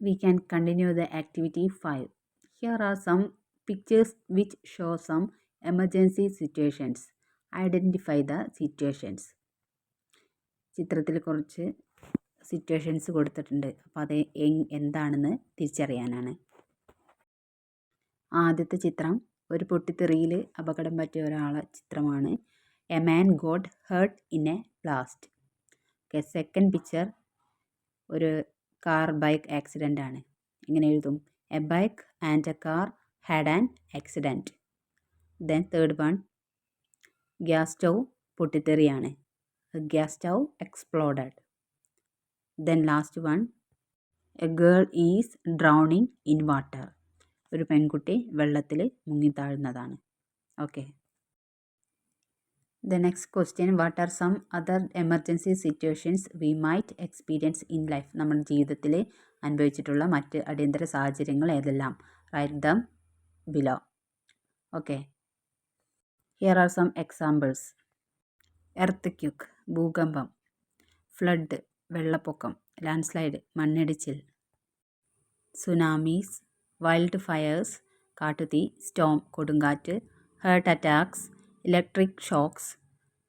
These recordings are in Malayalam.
We can continue the activity 5. Here are some pictures which show some emergency situations. Identify the situations. ചിത്രത്തിൽ കുറച്ച് സിറ്റുവേഷൻസ് കൊടുത്തിട്ടുണ്ട്. അപ്പോൾ അത് എന്താണെന്ന് തിരിച്ചറിയാനാണ്. ആദ്യത്തെ ചിത്രം ഒരു പൊട്ടിത്തെറിയിൽ അപകടം പറ്റിയ ഒരാളെ ചിത്രമാണ്. A man got hurt in a blast. Okay, second picture ഒരു കാർ ബൈക്ക് ആക്സിഡൻ്റ് ആണ്. ഇങ്ങനെ എഴുതും, a bike and a car had an accident. Then third one, gas stove പൊട്ടിത്തെറിയാണ്. Gas stove exploded. Then last one, a girl is drowning in water. ഒരു പെൺകുട്ടി വെള്ളത്തിൽ മുങ്ങിത്താഴുന്നതാണ്. Okay. The next question, what are some other emergency situations we might experience in life? നമ്മുടെ ജീവിതത്തിൽ അനുഭവിച്ചിട്ടുള്ള മറ്റ് അടിയന്തര സാഹചര്യങ്ങൾ ഏതെല്ലാം? Write them below. Okay. Here are some examples. Earthquake, ഭൂകമ്പം. Flood, വെള്ളപ്പൊക്കം. Landslide, മണ്ണിടിച്ചിൽ. Tsunamis, wildfires, കാട്ടുതീ. Storm, കൊടുങ്കാറ്റ്. Heart attacks, electric shocks,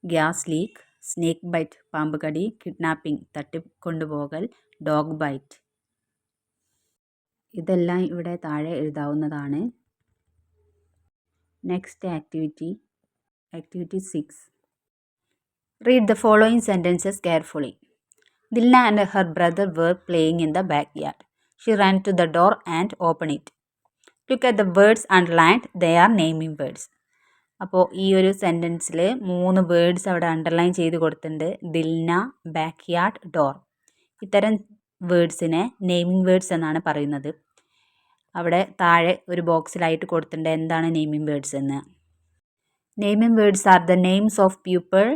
gas leak, snake bite, പാമ്പ് കടി, കിഡ്നാപ്പിംഗ്, തട്ടിക്കൊണ്ടുപോകൽ, ഡോഗ് ബൈറ്റ്. ഇതെല്ലാം ഇവിടെ താഴെ എഴുതാവുന്നതാണ്. Next activity 6. Read the following sentences carefully. Dilna and her brother were playing in the backyard. She ran to the door and opened it. Look at the words underlined. They are naming words. അപ്പോൾ ഈ ഒരു സെൻറ്റൻസിൽ 3 വേർഡ്സ് അവിടെ അണ്ടർലൈൻ ചെയ്ത് കൊടുത്തിട്ടുണ്ട്. Dilna, backyard, door. ഇത്തരം വേർഡ്സിനെ നെയിമിംഗ് വേർഡ്സ് എന്നാണ് പറയുന്നത്. അവിടെ താഴെ ഒരു ബോക്സിലായിട്ട് കൊടുത്തിട്ടുണ്ട് എന്താണ് നെയിമിംഗ് വേർഡ്സ് എന്ന്. Naming words are the names of people,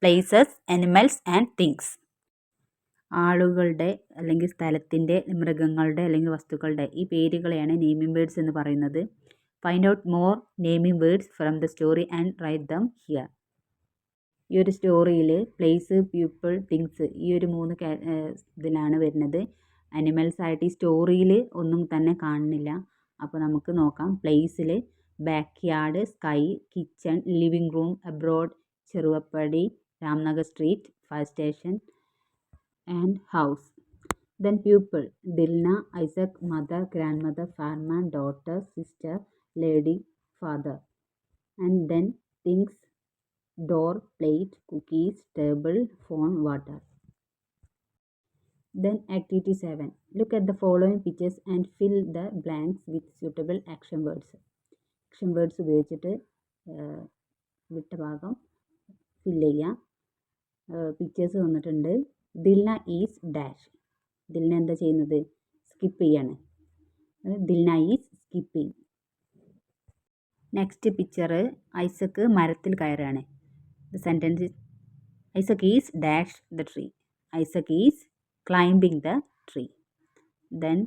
places, animals and things. ആളുകളുടെ അല്ലെങ്കിൽ സ്ഥലത്തിൻ്റെ, മൃഗങ്ങളുടെ അല്ലെങ്കിൽ വസ്തുക്കളുടെ ഈ പേരുകളെയാണ് നെയിമിംഗ് വേർഡ്സ് എന്ന് പറയുന്നത്. Find out more naming words from the story and write them here. ഈ ഒരു സ്റ്റോറിയിൽ പ്ലേസ്, പീപ്പിൾ, തിങ്സ് ഈ ഒരു 3 ഇതിലാണ് വരുന്നത്. അനിമൽസ് ആയിട്ട് ഈ സ്റ്റോറിയിൽ ഒന്നും തന്നെ കാണുന്നില്ല. അപ്പോൾ നമുക്ക് നോക്കാം. പ്ലേസിൽ backyard, sky, kitchen, living room, abroad, Cheruvappadi, Ramnagar street, fire station and house. Then pupil, Dilna, Isaac, mother, grandmother, farmer, daughter, sister, lady, father. And then things, door, plate, cookies, table, phone, water. Then activity 7. Look at the following pictures and fill the blanks with suitable action words. Action words ഉപയോഗിച്ചിട്ട് വിട്ട ഭാഗം ഫില്ല് ചെയ്യാം. പിക്ചേഴ്സ് തന്നിട്ടുണ്ട്. Dilna is dash. ദിൽന എന്താ ചെയ്യുന്നത്? സ്കിപ്പ് ചെയ്യാണ്. Dilna is skipping. Next picture, Isaac മരത്തിൽ കയറാണ്. Sentence, Isaac is dash the tree. Isaac is climbing the tree. Then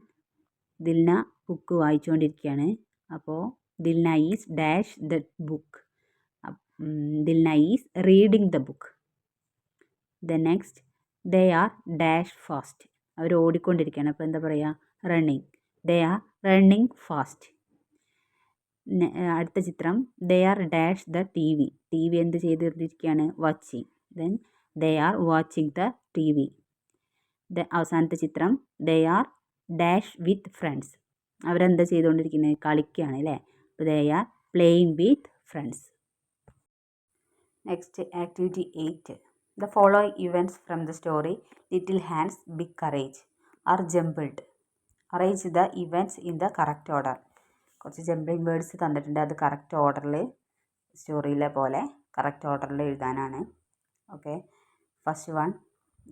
Dilna book വായിച്ചുകൊണ്ടിരിക്കുകയാണ്. അപ്പോൾ Dilna is dash the book. Dilna is reading the book. Then next, they are dash fast. അവർ ഓടിക്കൊണ്ടിരിക്കുകയാണ്. അപ്പോൾ എന്താ പറയുക? Running. They are running fast. അടുത്ത ചിത്രം, they are dash the T V. T V എന്ത് ചെയ്തുകൊണ്ടിരിക്കുകയാണ്? Watching. Then they are watching the T V. അവസാനത്തെ ചിത്രം, they are dash with friends. അവരെന്താ ചെയ്തുകൊണ്ടിരിക്കുന്നത്? കളിക്കുകയാണ് അല്ലേ. അപ്പോൾ they are playing with friends. Next activity 8. The following events from the story Little Hands Big Courage are jumbled. Arrange the events in the correct order. കുറച്ച് ജംബ്ലിംഗ് വേർഡ്സ് തന്നിട്ടുണ്ട്. അത് കറക്റ്റ് ഓർഡറിൽ, സ്റ്റോറിയിലെ പോലെ കറക്റ്റ് ഓർഡറിൽ എഴുതാനാണ്. Okay. First one,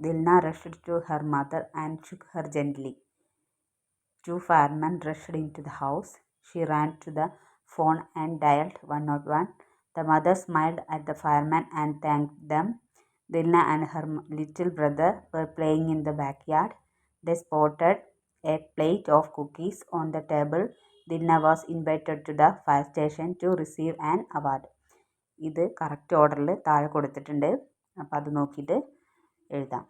Dilna rushed to her mother and shook her gently. 2 firemen rushed into the house. She ran to the phone and dialed 101. The mother smiled at the firemen and thanked them. Dilna and her little brother were playing in the backyard. They spotted a plate of cookies on the table. Dilna was invited to the fire station to receive an award. ഇത് കറക്റ്റ് ഓർഡറിൽ താഴെ കൊടുത്തിട്ടുണ്ട്. അപ്പോൾ അത് നോക്കിയിട്ട് എഴുതാം.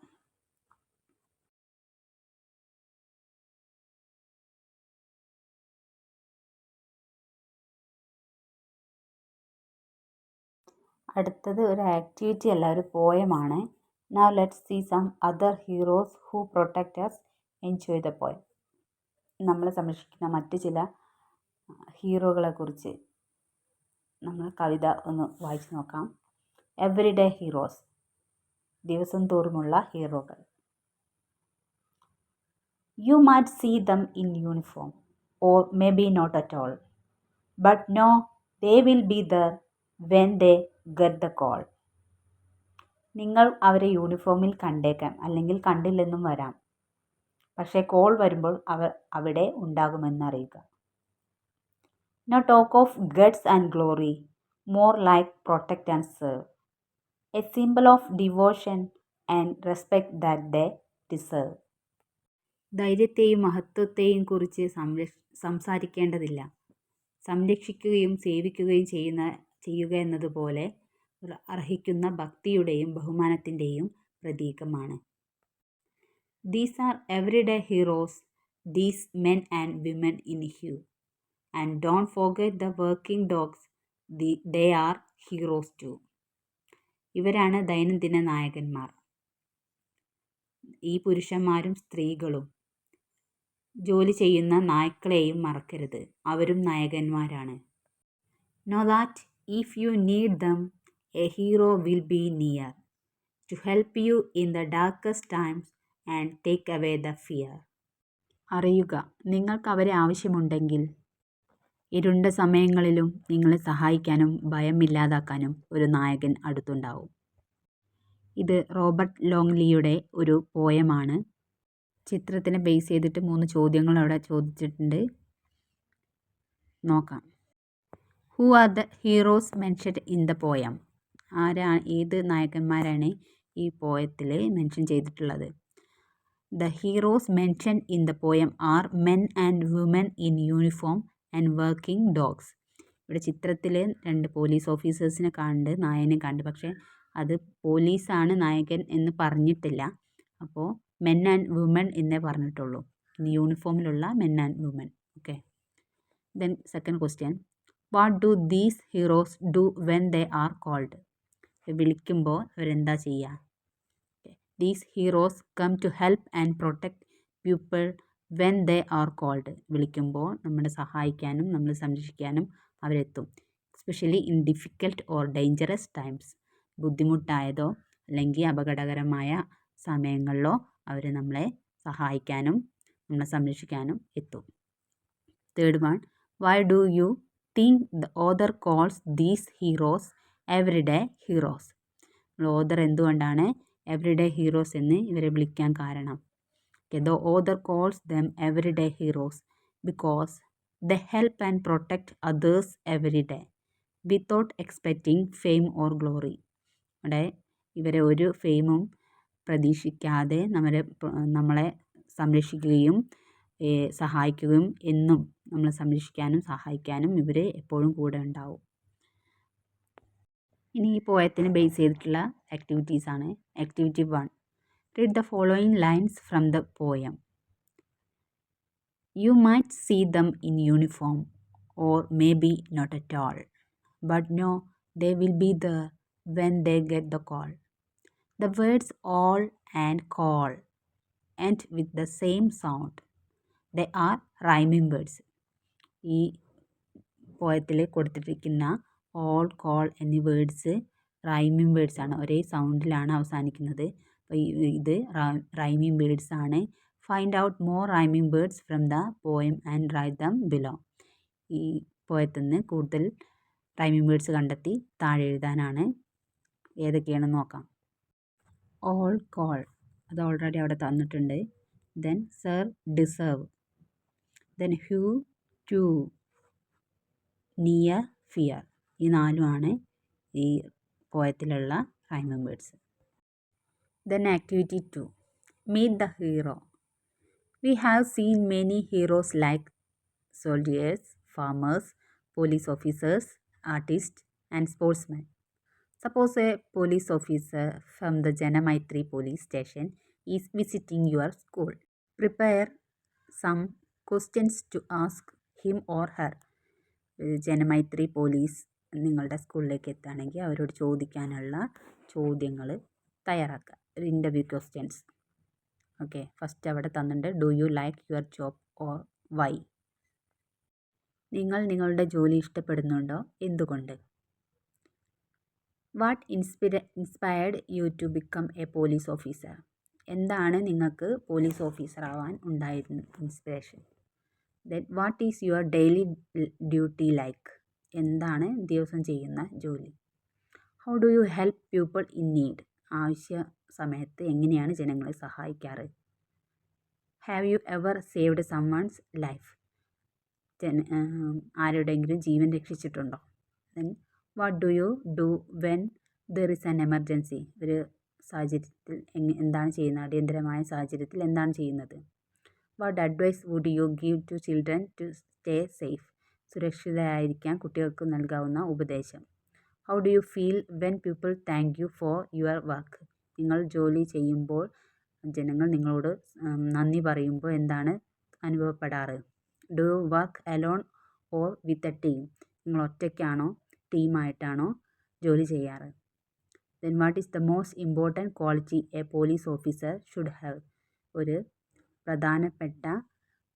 അടുത്തത് ഒരു ആക്ടിവിറ്റി അല്ല, ഒരു പോയമാണ്. Now let's see some other heroes who protect us. Enjoy the poem. നമ്മളെ സംരക്ഷിക്കുന്ന മറ്റ് ചില ഹീറോകളെ കുറിച്ച് നമ്മൾ കവിത ഒന്ന് വായിച്ചു നോക്കാം. എവറിഡേ ഹീറോസ്, ദിവസം തോറുമുള്ള ഹീറോകൾ. You might see them in uniform, or maybe not at all. But no, they will be there when they get the call. നിങ്ങൾ അവരെ യൂണിഫോമിൽ കണ്ടേക്കാം, അല്ലെങ്കിൽ കണ്ടില്ലെന്നും വരാം. പക്ഷേ കോൾ വരുമ്പോൾ അവർ അവിടെ ഉണ്ടാകുമെന്നറിയുക. No talk of guts and glory, more like protect and serve. A symbol of devotion and respect that they deserve. ധൈര്യത്തെയും മഹത്വത്തെയും കുറിച്ച് സംസാരിക്കേണ്ടതില്ല. സംരക്ഷിക്കുകയും സേവിക്കുകയും ചെയ്യുക എന്നതുപോലെ അർഹിക്കുന്ന ഭക്തിയുടെയും ബഹുമാനത്തിൻ്റെയും പ്രതീകമാണ്. These are everyday heroes, these men and women in hue. And don't forget the working dogs, they are heroes too. ഇവരാണ് ദൈനംദിന നായകന്മാർ. ഈ പുരുഷന്മാരും സ്ത്രീകളും. ജോലി ചെയ്യുന്ന നായ്ക്കളെയും മറക്കരുത്, അവരും നായകന്മാരാണ്. Know that if you need them, a hero will be near to help you in the darkest times and take away the fear. അറിയുക, നിങ്ങൾക്ക് അവരെ ആവശ്യമുണ്ടെങ്കിൽ ഇരുണ്ട സമയങ്ങളിലും നിങ്ങളെ സഹായിക്കാനും ഭയമില്ലാതാക്കാനും ഒരു നായകൻ അടുത്തുണ്ടാവും. ഇത് റോബർട്ട് ലോങ്ലിയുടെ ഒരു പോയമാണ്. ചിത്രത്തിനെ ബേസ് ചെയ്തിട്ട് 3 ചോദ്യങ്ങൾ അവിടെ ചോദിച്ചിട്ടുണ്ട്, നോക്കാം. Who are the heroes mentioned in the poem? ഏത് നായകന്മാരാണ് ഈ പോയത്തിൽ മെൻഷൻ ചെയ്തിട്ടുള്ളത്? The heroes mentioned in the poem are men and women in uniform and working dogs. ഇവിടെ ചിത്രത്തിൽ 2 പോലീസ് ഓഫീസേഴ്സിനെ കണ്ട്, നായകനെ കണ്ട്, പക്ഷേ അത് പോലീസാണ് നായകൻ എന്ന് പറഞ്ഞിട്ടില്ല. അപ്പോൾ മെൻ ആൻഡ് വുമൻ എന്നേ പറഞ്ഞിട്ടുള്ളൂ. യൂണിഫോമിലുള്ള men and woman. Okay. Then second question, what do these heroes do when they are called? വിളിക്കുമ്പോൾ അവരെന്താ ചെയ്യുക? These heroes come to help and protect people when they are called. വിളിക്കുമ്പോൾ നമ്മളെ സഹായിക്കാനും നമ്മളെ സംരക്ഷിക്കാനും അവരെത്തും. Especially in difficult or dangerous times. ബുദ്ധിമുട്ടായതോ അല്ലെങ്കിൽ അപകടകരമായ സമയങ്ങളിലോ അവർ നമ്മളെ സഹായിക്കാനും നമ്മളെ സംരക്ഷിക്കാനും എത്തും. Third one, why do you think the author calls these heroes everyday heroes? Author എന്തുകൊണ്ടാണ് എവറിഡേ ഹീറോസ് എന്ന് ഇവരെ വിളിക്കാൻ കാരണം? The author calls dum everyday heroes because the help and protect others everyday without expecting fame or glory. അവിടെ ഇവരെ ഒരു ഫെയിമും പ്രതീക്ഷിക്കാതെ നമ്മളെ സംരക്ഷിക്കുകയും സഹായിക്കുകയും എന്നും നമ്മളെ സംരക്ഷിക്കാനും സഹായിക്കാനും ഇവർ എപ്പോഴും കൂടെ ഉണ്ടാവും. ഇനി ഈ പോയത്തിനെ ബേസ് ചെയ്തിട്ടുള്ള ആക്ടിവിറ്റീസാണ്. Activity 1, read the following lines from the poem. You might see them in uniform or may be not at all, but know they will be there when they get the call. The words all and call end with the same sound. They are rhyming words. ഈ പോയത്തിൽ കൊടുത്തിരിക്കുന്ന ഓൾ, കോൾ എന്നീ വേർഡ്സ് റൈമിംഗ് വേർഡ്സ് ആണ്. ഒരേ സൗണ്ടിലാണ് അവസാനിക്കുന്നത്. അപ്പോൾ ഇത് റൈമിംഗ് വേർഡ്സ് ആണ്. Find out more rhyming words from the poem and write them below. ഈ പോയത്തിൽ നിന്ന് കൂടുതൽ റൈമിംഗ് വേർഡ്സ് കണ്ടെത്തി താഴെ എഴുതാനാണ്. ഏതൊക്കെയാണെന്ന് നോക്കാം. ഓൾ, കോൾ, അത് ഓൾറെഡി അവിടെ തന്നിട്ടുണ്ട്. Then sir, deserve. Then hue, too, near, fear. ഈ 4 ഈ പോയത്തിലുള്ള rhyming words. Then activity 2, meet the hero. We have seen many heroes like soldiers, farmers, police officers, artist and sportsmen. Suppose a police officer from the Janamaitri police station is visiting your school. Prepare some questions to ask him or her. Janamaithri police നിങ്ങളുടെ സ്കൂളിലേക്ക് എത്തുകയാണെങ്കിൽ അവരോട് ചോദിക്കാനുള്ള ചോദ്യങ്ങൾ തയ്യാറാക്കുക. ഒരു ഇൻ്റർവ്യൂ ക്വസ്റ്റ്യൻസ്. ഓക്കെ, ഫസ്റ്റ് അവിടെ തന്നിട്ടുണ്ട്, do you like your job or why? നിങ്ങൾ നിങ്ങളുടെ ജോലി ഇഷ്ടപ്പെടുന്നുണ്ടോ? എന്തുകൊണ്ട്? What inspired you to become a police officer? എന്താണ് നിങ്ങൾക്ക് പോലീസ് ഓഫീസർ ആവാൻ ഉണ്ടായിരുന്ന inspiration? Then what is your daily duty like? എന്താണ് ദിവസം ചെയ്യുന്ന ജോലി? How do you help people in need? ആവശ്യ സമയത്ത് എങ്ങനെയാണ് ജനങ്ങളെ സഹായിക്കാറ്? Have you ever saved someone's life? ആരുടെയെങ്കിലും ജീവൻ രക്ഷിച്ചിട്ടുണ്ടോ? Then what do you do when there is an emergency? ഒരു സാഹചര്യത്തിൽ എന്താണ് ചെയ്യുന്നത്? അടിയന്തരമായ സാഹചര്യത്തിൽ എന്താണ് ചെയ്യുന്നത്? What advice would you give to children to stay safe? സുരക്ഷിതരായിരിക്കാൻ കുട്ടികൾക്ക് നൽകാവുന്ന ഉപദേശം. How do you feel when people thank you for your work? നിങ്ങൾ ജോലി ചെയ്യുമ്പോൾ ജനങ്ങൾ നിങ്ങളോട് നന്ദി പറയുമ്പോൾ എന്താണ് അനുഭവപ്പെടാറ്? Do you work alone or with a team? നിങ്ങൾ ഒറ്റയ്ക്കാണോ ടീമായിട്ടാണോ ജോലി ചെയ്യാറ്? Then what is the most important quality a police officer should have? ഒരു പ്രധാനപ്പെട്ട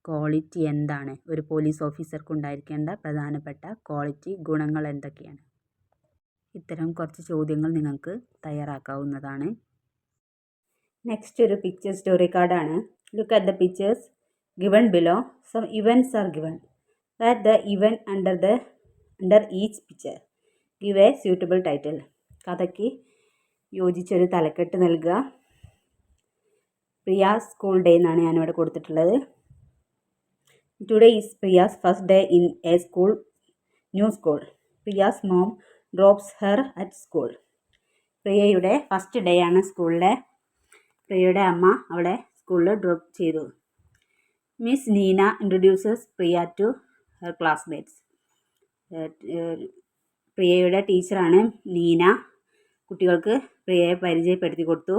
ക്വാളിറ്റി എന്താണ്? ഒരു പോലീസ് ഓഫീസർക്ക് ഉണ്ടായിരിക്കേണ്ട പ്രധാനപ്പെട്ട ക്വാളിറ്റി, ഗുണങ്ങൾ എന്തൊക്കെയാണ്? ഇത്തരം കുറച്ച് ചോദ്യങ്ങൾ നിങ്ങൾക്ക് തയ്യാറാക്കാവുന്നതാണ്. നെക്സ്റ്റ് ഒരു പിക്ചർ സ്റ്റോറി കാർഡാണ്. Look at the pictures given below. Some events are given. Write the event under each picture. Give a suitable title. കഥയ്ക്ക് യോജിച്ചൊരു തലക്കെട്ട് നൽകുക. പ്രിയാസ് സ്കൂൾ ഡേ എന്നാണ് ഞാനിവിടെ കൊടുത്തിട്ടുള്ളത്. Today is Priya's first day in a school, new school. Priya's mom drops her at school. പ്രിയയുടെ ഫസ്റ്റ് ഡേ ആണ് സ്കൂളിലെ. പ്രിയയുടെ അമ്മ അവളെ സ്കൂളിൽ ഡ്രോപ്പ് ചെയ്തു. Miss Neena introduces Priya to her classmates. പ്രിയയുടെ ടീച്ചറാണ് നീന. കുട്ടികൾക്ക് പ്രിയയെ പരിചയപ്പെടുത്തി കൊടുത്തു.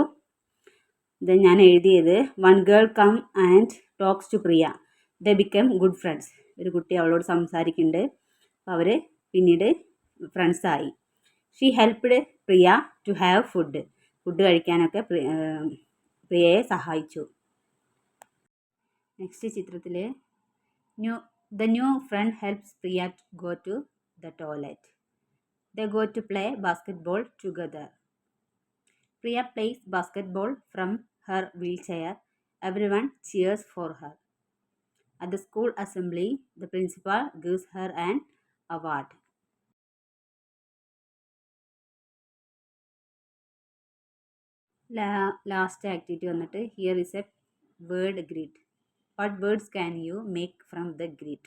ഇത് ഞാൻ എഴുതിയത്, one girl come and talks to Priya. They become good friends. ഒരു കുട്ടി അവളോട് സംസാരിക്കുന്നുണ്ട്. അപ്പോൾ അവർ പിന്നീട് ഫ്രണ്ട്സായി. She helped Priya to have food. Food കഴിക്കാനൊക്കെ പ്രിയയെ സഹായിച്ചു. നെക്സ്റ്റ് ചിത്രത്തിൽ the new friend helps Priya go to the toilet. They go to play basketball together. Priya plays basketball from her wheelchair. Everyone cheers for her. At the school assembly, the principal gives her an award. Last activity വന്നിട്ട്, here is a word grid. What words can you make from the grid?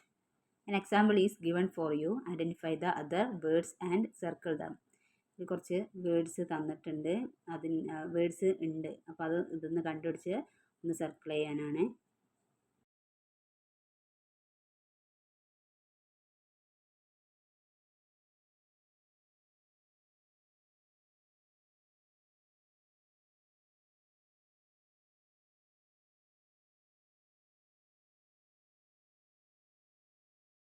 An example is given for you. Identify the other words and circle them. ഇത് കുറച്ച് വേർഡ്സ് തന്നിട്ടുണ്ട്. വേർഡ്സ് ഉണ്ട്. അപ്പോൾ ഇതൊന്ന് കണ്ടുപിടിച്ച് ഒന്ന് സർക്കിൾ ചെയ്യാനാണ്.